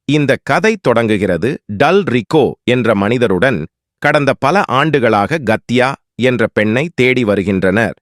இந்த கதை தொடங்குகிறது டல் ரிகோ என்ற மனிதருடன் கடந்த பல ஆண்டுகளாக கத்யா என்ற பெண்ணை தேடி வருகின்றனர்.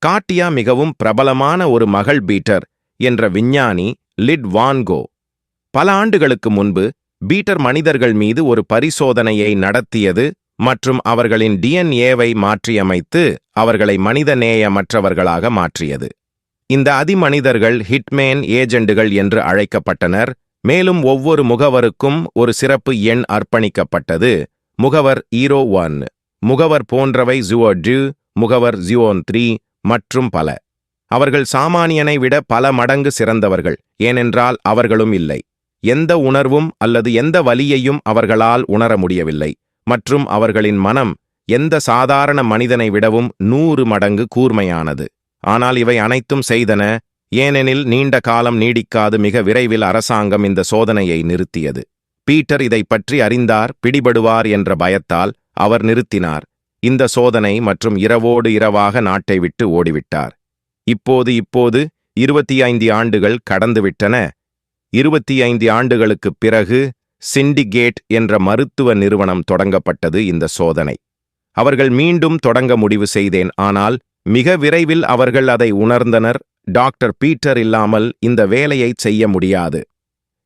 காட்டியா மிகவும் பிரபலமான ஒரு மகள் பீட்டர் என்ற விஞ்ஞானி லிட் வான்கோ. பல ஆண்டுகளுக்கு முன்பு பீட்டர் மனிதர்கள் மீது ஒரு பரிசோதனையை நடத்தியது மற்றும் அவர்களின் டிஎன்ஏவை மாற்றியமைத்து அவர்களை மனிதநேயமற்றவர்களாக மாற்றியது. இந்த அதிமனிதர்கள் ஹிட்மேன் ஏஜெண்டுகள் என்று அழைக்கப்பட்டனர். மேலும் ஒவ்வொரு முகவருக்கும் ஒரு சிறப்பு எண் அர்ப்பணிக்கப்பட்டது. முகவர் 01, முகவர் போன்றவை 02, முகவர் 03 மற்றும் பல. அவர்கள் சாமானியனை விட பல மடங்கு சிறந்தவர்கள், ஏனென்றால் அவர்களும் இல்லை. எந்த உணர்வும் அல்லது எந்த வலியையும் அவர்களால் உணர முடியவில்லை மற்றும் அவர்களின் மனம் எந்த சாதாரண மனிதனை விடவும் 100 மடங்கு கூர்மையானது. ஆனால் இவை அனைத்தும் செய்தன ஏனெனில் நீண்ட காலம் நீடிக்காது மிக விரைவில் அரசாங்கம் இந்த சோதனையை நிறுத்தியது. பீட்டர் இதை பற்றி அறிந்தார். பிடிபடுவார் என்ற பயத்தால் அவர் நிறுத்தினார் இந்த சோதனை மற்றும் இரவோடு இரவாக நாட்டை விட்டு ஓடிவிட்டார். இப்போது 25 ஆண்டுகள் கடந்துவிட்டன. 25 ஆண்டுகளுக்குப் பிறகு சிண்டிகேட் என்ற மருத்துவ நிறுவனம் தொடங்கப்பட்டது. இந்த சோதனை அவர்கள் மீண்டும் தொடங்க முடிவு செய்தேன், ஆனால் மிக விரைவில் அவர்கள் அதை உணர்ந்தனர். டாக்டர் பீட்டர் இல்லாமல் இந்த வேலையை செய்ய முடியாது.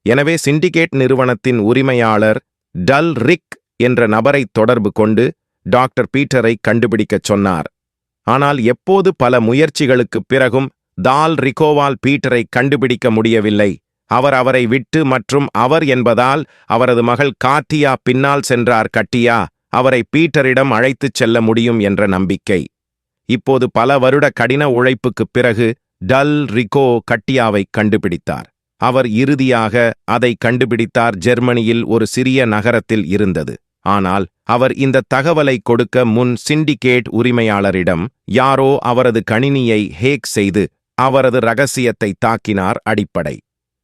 எனவே சிண்டிகேட் நிறுவனத்தின் உரிமையாளர் டல் ரிக் என்ற நபரை தொடர்பு கொண்டு டாக்டர் பீட்டரை கண்டுபிடிக்கச் சொன்னார். ஆனால் எப்போது பல முயற்சிகளுக்குப் பிறகும் தால் ரிகோவால் பீட்டரை கண்டுபிடிக்க முடியவில்லை. அவர் அவரை விட்டு மற்றும் அவர் என்பதால் அவரது மகள் காட்டியா பின்னால் சென்றார். கட்டியா அவரை பீட்டரிடம் அழைத்துச் செல்ல முடியும் என்ற நம்பிக்கை. இப்போது பல வருட கடின உழைப்புக்குப் பிறகு டல் ரிகோ கட்டியாவை கண்டுபிடித்தார். அவர் இறுதியாக அதை கண்டுபிடித்தார். ஜெர்மனியில் ஒரு சிறிய நகரத்தில் இருந்தது. ஆனால் அவர் இந்த தகவலை கொடுக்க முன் சிண்டிகேட் உரிமையாளரிடம் யாரோ அவரது கணினியை ஹேக் செய்து அவரது ரகசியத்தை தாக்கினார். அடிப்படை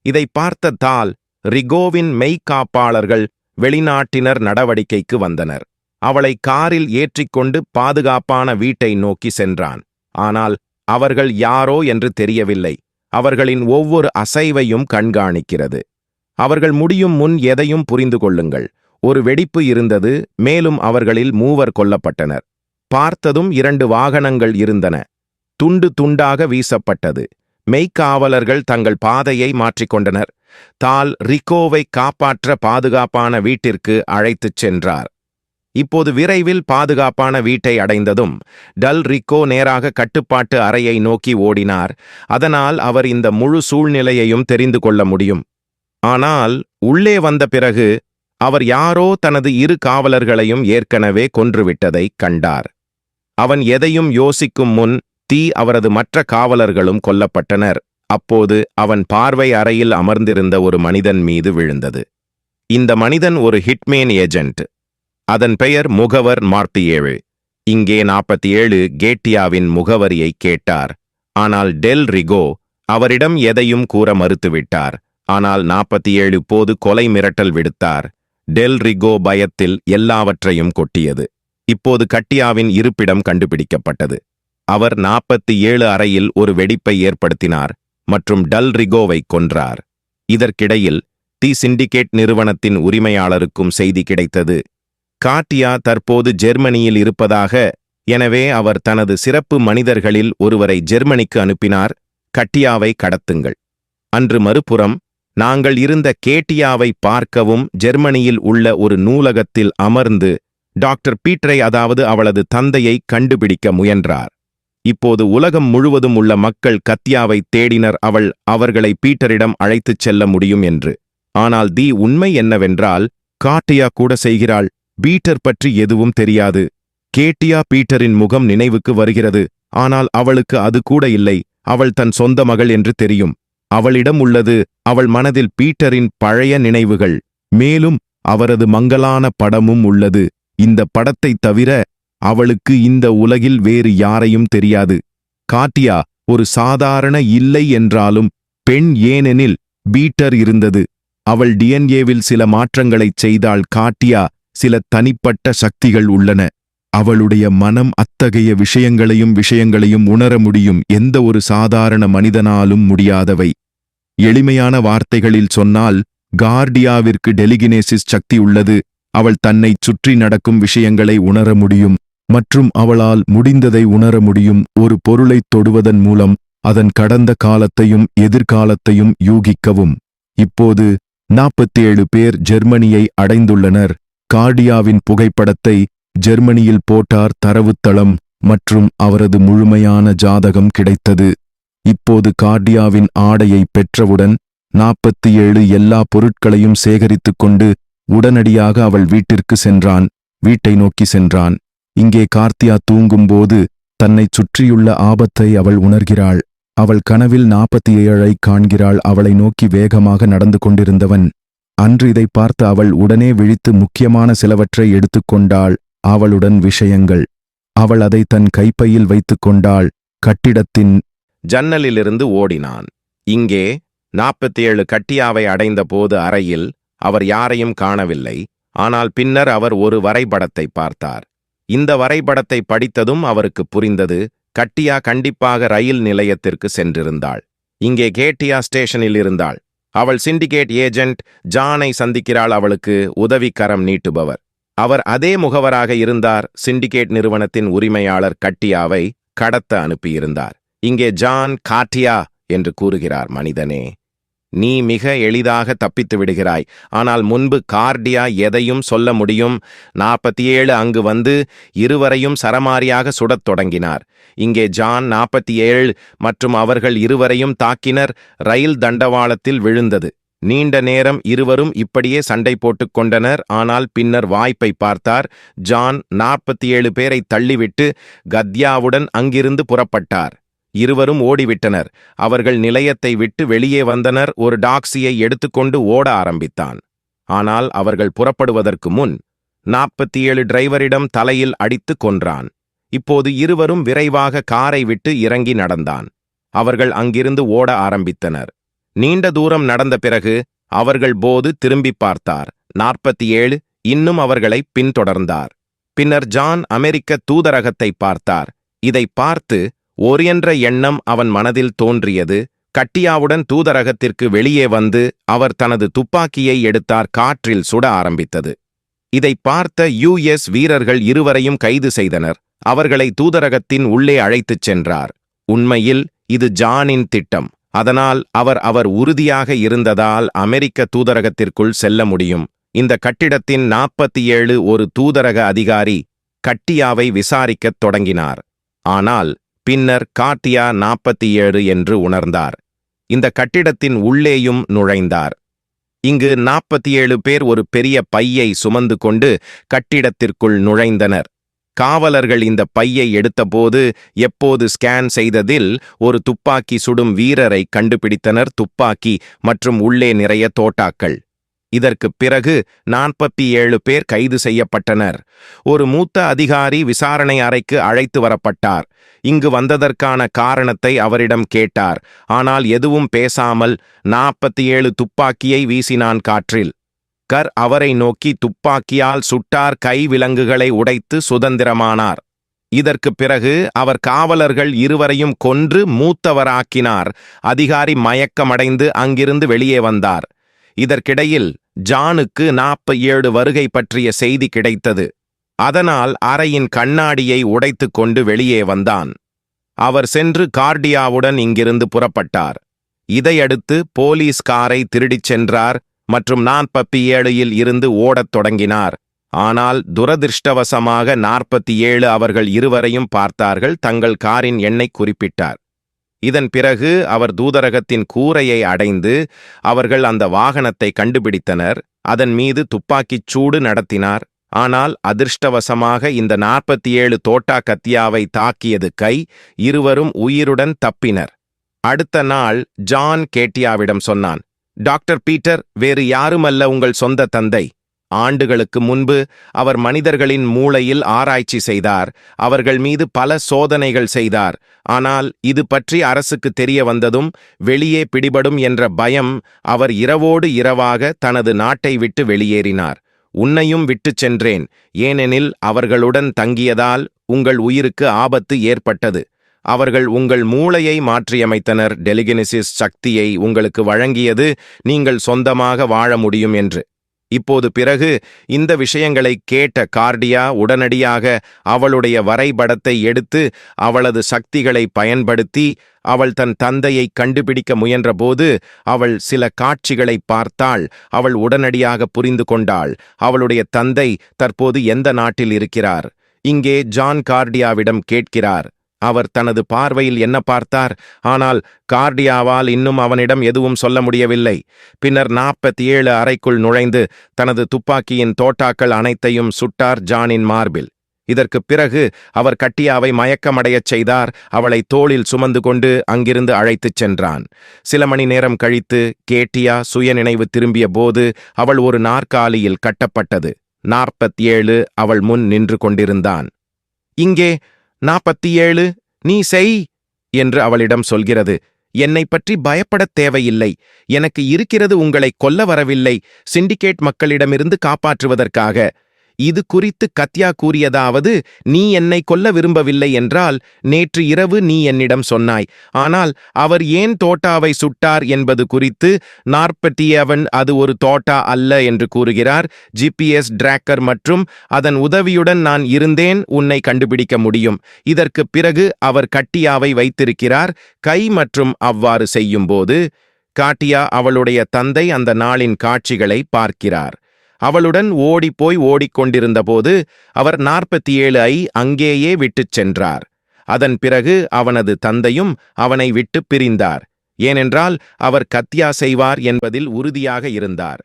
இதை பார்த்த தால் ரிகோவின் மெய்காப்பாளர்கள் வெளிநாட்டினர் நடவடிக்கைக்கு வந்தனர். அவளை காரில் ஏற்றிக்கொண்டு பாதுகாப்பான வீட்டை நோக்கி சென்றான். ஆனால் அவர்கள் யாரோ என்று தெரியவில்லை. அவர்களின் ஒவ்வொரு அசைவையும் கண்காணிக்கிறது. அவர்கள் முடியும் முன் எதையும் புரிந்து கொள்ளுங்கள். ஒரு வெடிப்பு இருந்தது. மேலும் அவர்களில் 3 கொல்லப்பட்டனர். பார்த்ததும் 2 வாகனங்கள் இருந்தன. துண்டு துண்டாக வீசப்பட்டது. மெய்க்காவலர்கள் தங்கள் பாதையை மாற்றிக்கொண்டனர். தால் ரிகோவை காப்பாற்ற பாதுகாப்பான வீட்டிற்கு அழைத்துச் சென்றார். இப்போது விரைவில் பாதுகாப்பான வீட்டை அடைந்ததும் டல் ரிகோ நேராக கட்டுப்பாட்டு அறையை நோக்கி ஓடினார். அதனால் அவர் இந்த முழு சூழ்நிலையையும் தெரிந்து கொள்ள முடியும். ஆனால் உள்ளே வந்த பிறகு அவர் யாரோ தனது 2 காவலர்களையும் ஏற்கனவே கொன்றுவிட்டதைக் கண்டார். அவன் எதையும் யோசிக்கும் முன் அவரது மற்ற காவலர்களும் கொல்லப்பட்டனர். அப்போது அவன் பார்வை அறையில் அமர்ந்திருந்த ஒரு மனிதன் மீது விழுந்தது. இந்த மனிதன் ஒரு ஹிட்மேன் ஏஜெண்ட். அதன் பெயர் முகவர் 47. இங்கே 47 கேட்டியாவின் முகவரியை கேட்டார். ஆனால் டெல் ரிகோ அவரிடம் எதையும் கூற மறுத்துவிட்டார். ஆனால் 47 போது கொலை மிரட்டல் விடுத்தார். டெல் ரிகோ பயத்தில் எல்லாவற்றையும் கொட்டியது. இப்போது கட்டியாவின் இருப்பிடம் கண்டுபிடிக்கப்பட்டது. அவர் 47 அறையில் ஒரு வெடிப்பை ஏற்படுத்தினார் மற்றும் டல் ரிகோவை கொன்றார். இதற்கிடையில் சிண்டிகேட் நிறுவனத்தின் உரிமையாளருக்கும் செய்தி கிடைத்தது. காட்டியா தற்போது ஜெர்மனியில் இருப்பதாக. எனவே அவர் தனது சிறப்பு மனிதர்களில் ஒருவரை ஜெர்மனிக்கு அனுப்பினார். கட்டியாவை கடத்துங்கள். அன்று மறுபுறம் நாங்கள் இருந்த கேட்டியாவை பார்க்கவும் ஜெர்மனியில் உள்ள ஒரு நூலகத்தில் அமர்ந்து டாக்டர் பீட்டரை, அதாவது அவளது தந்தையை கண்டுபிடிக்க முயன்றார். இப்போது உலகம் முழுவதும் உள்ள மக்கள் கத்தியாவை தேடினர். அவர்களை பீட்டரிடம் அழைத்துச் செல்ல முடியும் என்று. ஆனால் உண்மை என்னவென்றால் காட்டியா கூட செய்கிறாள். பீட்டர் பற்றி எதுவும் தெரியாது. கேட்டியா பீட்டரின் முகம் நினைவுக்கு வருகிறது. ஆனால் அவளுக்கு அது கூட இல்லை. அவள் தன் சொந்த மகள் என்று தெரியும். அவளிடம் உள்ளது அவள் மனதில் பீட்டரின் பழைய நினைவுகள். மேலும் அவரது மங்கலான படமும் உள்ளது. இந்த படத்தை தவிர அவளுக்கு இந்த உலகில் வேறு யாரையும் தெரியாது. காட்டியா ஒரு சாதாரண இல்லை என்றாலும் பெண், ஏனெனில் பீட்டர் இருந்தது. அவள் டிஎன்ஏவில் சில மாற்றங்களைச் செய்தாள். காட்டியா சில தனிப்பட்ட சக்திகள் உள்ளன. அவளுடைய மனம் அத்தகைய விஷயங்களையும் உணர முடியும். எந்த ஒரு சாதாரண மனிதனாலும் முடியாதவை. எளிமையான வார்த்தைகளில் சொன்னால் கார்டியாவிற்கு டெலிகினேசிஸ் சக்தி உள்ளது. அவள் தன்னைச் சுற்றி நடக்கும் விஷயங்களை உணர முடியும் மற்றும் அவளால் முடிந்ததை உணர முடியும். ஒரு பொருளைத் தொடுவதன் மூலம் அதன் கடந்த காலத்தையும் எதிர்காலத்தையும் யூகிக்கவும். இப்போது 47 பேர் ஜெர்மனியை அடைந்துள்ளனர். கார்டியாவின் புகைப்படத்தை ஜெர்மனியில் போட்டார் தரவுத்தளம் மற்றும் அவரது முழுமையான ஜாதகம் கிடைத்தது. இப்போது கார்டியாவின் ஆடையை பெற்றவுடன் 47 எல்லா பொருட்களையும் சேகரித்துக் கொண்டு உடனடியாக அவள் வீட்டிற்கு சென்றான். வீட்டை நோக்கி சென்றான். இங்கே கார்த்தியா தூங்கும்போது தன்னைச் சுற்றியுள்ள ஆபத்தை அவள் உணர்கிறாள். அவள் கனவில் 47ஐ காண்கிறாள். அவளை நோக்கி வேகமாக நடந்து கொண்டிருந்தவன். அன்று இதை பார்த்து அவள் உடனே விழித்து முக்கியமான சிலவற்றை எடுத்துக்கொண்டாள். அவளுடன் விஷயங்கள். அவள் அதை தன் கைப்பையில் வைத்துக் கொண்டாள். கட்டிடத்தின் ஜன்னலிலிருந்து ஓடினான். இங்கே 47 கட்டியாவை அடைந்தபோது அறையில் அவர் யாரையும் காணவில்லை. ஆனால் பின்னர் அவர் ஒரு வரைபடத்தை பார்த்தார். இந்த வரைபடத்தை படித்ததும் அவருக்கு புரிந்தது, கட்டியா கண்டிப்பாக ரயில் நிலையத்திற்கு சென்றிருந்தாள். இங்கே கேட்டியா ஸ்டேஷனில் இருந்தாள். அவள் சிண்டிகேட் ஏஜென்ட் ஜானை சந்திக்கிறாள். அவளுக்கு உதவிக்கரம் நீட்டுபவர் அவர் அதே முகவராக இருந்தார். சிண்டிகேட் நிறுவனத்தின் உரிமையாளர் கட்டியாவை கடத்த அனுப்பியிருந்தார். இங்கே ஜான் கார்டியா என்று கூறுகிறார், மனிதனே, நீ மிக எளிதாக தப்பித்து விடுகிறாய். ஆனால் முன்பு கார்டியா எதையும் சொல்ல முடியும். 47 அங்கு வந்து இருவரையும் சரமாரியாக சுடத் தொடங்கினார். இங்கே ஜான் 47 மற்றும் அவர்கள் இருவரையும் தாக்கினர். ரயில் தண்டவாளத்தில் விழுந்தது. நீண்ட நேரம் இருவரும் இப்படியே சண்டை போட்டுக் கொண்டனர். ஆனால் பின்னர் வாய்ப்பை பார்த்தார். ஜான் 47 பேரை தள்ளிவிட்டு கத்யாவுடன் அங்கிருந்து புறப்பட்டார். இருவரும் ஓடிவிட்டனர். அவர்கள் நிலையத்தை விட்டு வெளியே வந்தனர். ஒரு டாக்ஸியை எடுத்துக்கொண்டு ஓட ஆரம்பித்தான். ஆனால் அவர்கள் புறப்படுவதற்கு முன் 47 டிரைவரிடம் தலையில் அடித்து கொன்றான். இப்போது இருவரும் விரைவாக காரை விட்டு இறங்கி நடந்தான். அவர்கள் அங்கிருந்து ஓட ஆரம்பித்தனர். நீண்ட தூரம் நடந்த பிறகு அவர்கள் போது திரும்பி பார்த்தார். 47 இன்னும் அவர்களை பின்தொடர்ந்தார். பின்னர் ஜான் அமெரிக்க தூதரகத்தை பார்த்தார். இதை பார்த்து ஒரியன்ற எண்ணம் அவன் மனதில் தோன்றியது. கட்டியாவுடன் தூதரகத்திற்கு வெளியே வந்து அவர் தனது துப்பாக்கியை எடுத்தார். காற்றில் சுட ஆரம்பித்தது. இதை பார்த்த US வீரர்கள் இருவரையும் கைது செய்தனர். அவர்களை தூதரகத்தின் உள்ளே அழைத்துச் சென்றார். உண்மையில் இது ஜானின் திட்டம். அதனால் அவர் உறுதியாக இருந்ததால் அமெரிக்க தூதரகத்திற்குள் செல்ல முடியும். இந்த கட்டிடத்தின் 47 ஒரு தூதரக அதிகாரி கட்டியாவை விசாரிக்கத் தொடங்கினார். ஆனால் பின்னர் கார்டியா 47 என்று உணர்ந்தார். இந்த கட்டிடத்தின் உள்ளேயும் நுழைந்தார். இங்கு 47 பேர் ஒரு பெரிய பையை சுமந்து கொண்டு கட்டிடத்திற்குள் நுழைந்தனர். காவலர்கள் இந்த பையை எடுத்தபோது எப்போது ஸ்கேன் செய்ததில் ஒரு துப்பாக்கி சுடும் வீரரை கண்டுபிடித்தனர். துப்பாக்கி மற்றும் உள்ளே நிறைய தோட்டாக்கள். இதற்குப் பிறகு 47 பேர் கைது செய்யப்பட்டனர். ஒரு மூத்த அதிகாரி விசாரணை அறைக்கு அழைத்து வரப்பட்டார். இங்கு வந்ததற்கான காரணத்தை அவரிடம் கேட்டார். ஆனால் எதுவும் பேசாமல் 47 துப்பாக்கியை வீசினான் காற்றில். கர் அவரை நோக்கி துப்பாக்கியால் சுட்டார். கை விலங்குகளை உடைத்து சுதந்திரமானார். இதற்குப் பிறகு அவர் காவலர்கள் இருவரையும் கொன்று மூத்தவராக்கினார். அதிகாரி மயக்கமடைந்து அங்கிருந்து வெளியே வந்தார். இதற்கிடையில் ஜானுக்கு 47 வருகை பற்றிய செய்தி கிடைத்தது. அதனால் அறையின் கண்ணாடியை உடைத்துக் கொண்டு வெளியே வந்தான். அவர் சென்று கார்டியாவுடன் இங்கிருந்து புறப்பட்டார். இதையடுத்து போலீஸ் காரை திருடிச் சென்றார் மற்றும் 47 இருந்து ஓடத் தொடங்கினார். ஆனால் துரதிர்ஷ்டவசமாக 47 அவர்கள் இருவரையும் பார்த்தார்கள். தங்கள் காரின் எண்ணை குறிப்பிட்டார். இதன் பிறகு அவர் தூதரகத்தின் கூரையை அடைந்து அவர்கள் அந்த வாகனத்தை கண்டுபிடித்தனர். அதன் மீது துப்பாக்கிச் சூடு நடத்தினார். ஆனால் அதிர்ஷ்டவசமாக இந்த 47 தோட்டா கத்தியாவை தாக்கியது கை. இருவரும் உயிருடன் தப்பினர். அடுத்த நாள் ஜான் கேட்டியாவிடம் சொன்னான், டாக்டர் பீட்டர் வேறு யாருமல்ல, உங்கள் சொந்த தந்தை. ஆண்டுகளுக்கு முன்பு அவர் மனிதர்களின் மூளையில் ஆராய்ச்சி செய்தார். அவர்கள் மீது பல சோதனைகள் செய்தார். ஆனால் இது பற்றி அரசுக்கு தெரிய வந்ததும் வெளியே பிடிபடும் என்ற பயம் அவர் இரவோடு இரவாக தனது நாட்டை விட்டு வெளியேறினார். உன்னையும் விட்டுச் சென்றேன், ஏனெனில் அவர்களுடன் தங்கியதால் உங்கள் உயிருக்கு ஆபத்து ஏற்பட்டது. அவர்கள் உங்கள் மூளையை மாற்றியமைத்தனர். டெலிகினசிஸ் சக்தியை உங்களுக்கு வழங்கியது நீங்கள் சொந்தமாக வாழ முடியும் என்று. இப்போது பிறகு இந்த விஷயங்களை கேட்ட கார்டியா உடனடியாக அவளுடைய வரைபடத்தை எடுத்து அவளது சக்திகளை பயன்படுத்தி அவள் தன் தந்தையை கண்டுபிடிக்க முயன்றபோது அவள் சில காட்சிகளை பார்த்தாள். அவள் உடனடியாக புரிந்து கொண்டாள் அவளுடைய தந்தை தற்போது எந்த நாட்டில் இருக்கிறார். இங்கே ஜான் கார்டியாவிடம் கேட்கிறார். அவர் தனது பார்வையில் என்ன பார்த்தார்? ஆனால் கார்டியாவால் இன்னும் அவனிடம் எதுவும் சொல்ல முடியவில்லை. பின்னர் 47 அறைக்குள் நுழைந்து தனது துப்பாக்கியின் தோட்டாக்கள் அனைத்தையும் சுட்டார் ஜானின் மார்பில். இதற்குப் பிறகு அவர் கட்டியாவை மயக்கமடையச் செய்தார். அவளை தோளில் சுமந்து கொண்டு அங்கிருந்து அழைத்துச் சென்றான். சில மணி நேரம் கழித்து கேட்டியா சுயநினைவு திரும்பிய போது அவள் ஒரு நாற்காலியில் கட்டப்பட்டது. 47 அவள் முன் நின்று கொண்டிருந்தான். இங்கே 47 நீ செய் என்று அவளிடம் சொல்கிறது. என்னை பற்றி பயப்படத் தேவையில்லை. எனக்கு இருக்கிறது உங்களை கொல்ல வரவில்லை, சிண்டிகேட் மக்களிடமிருந்து காப்பாற்றுவதற்காக. இது குறித்து கத்யா கூறியதாவது, நீ என்னை கொல்ல விரும்பவில்லை என்றால் நேற்று இரவு நீ என்னிடம் சொன்னாய். ஆனால் அவர் ஏன் தோட்டாவை சுட்டார் என்பது குறித்து 47 அது ஒரு தோட்டா அல்ல என்று கூறுகிறார். GPS டிராக்கர் மற்றும் அதன் உதவியுடன் நான் இருந்தேன், உன்னை கண்டுபிடிக்க முடியும். இதற்கு பிறகு அவர் கட்டியாவை வைத்திருக்கிறார் கை மற்றும் அவ்வாறு செய்யும்போது காட்டியா அவளுடைய தந்தை அந்த நாளின் காட்சிகளை பார்க்கிறார். அவளுடன் ஓடிப்போய் ஓடிக்கொண்டிருந்தபோது அவர் 47 அங்கேயே விட்டுச் சென்றார். அதன் பிறகு அவனது தந்தையும் அவனை விட்டு பிரிந்தார். ஏனென்றால் அவர் கத்யா செய்வார் என்பதில் உறுதியாக இருந்தார்.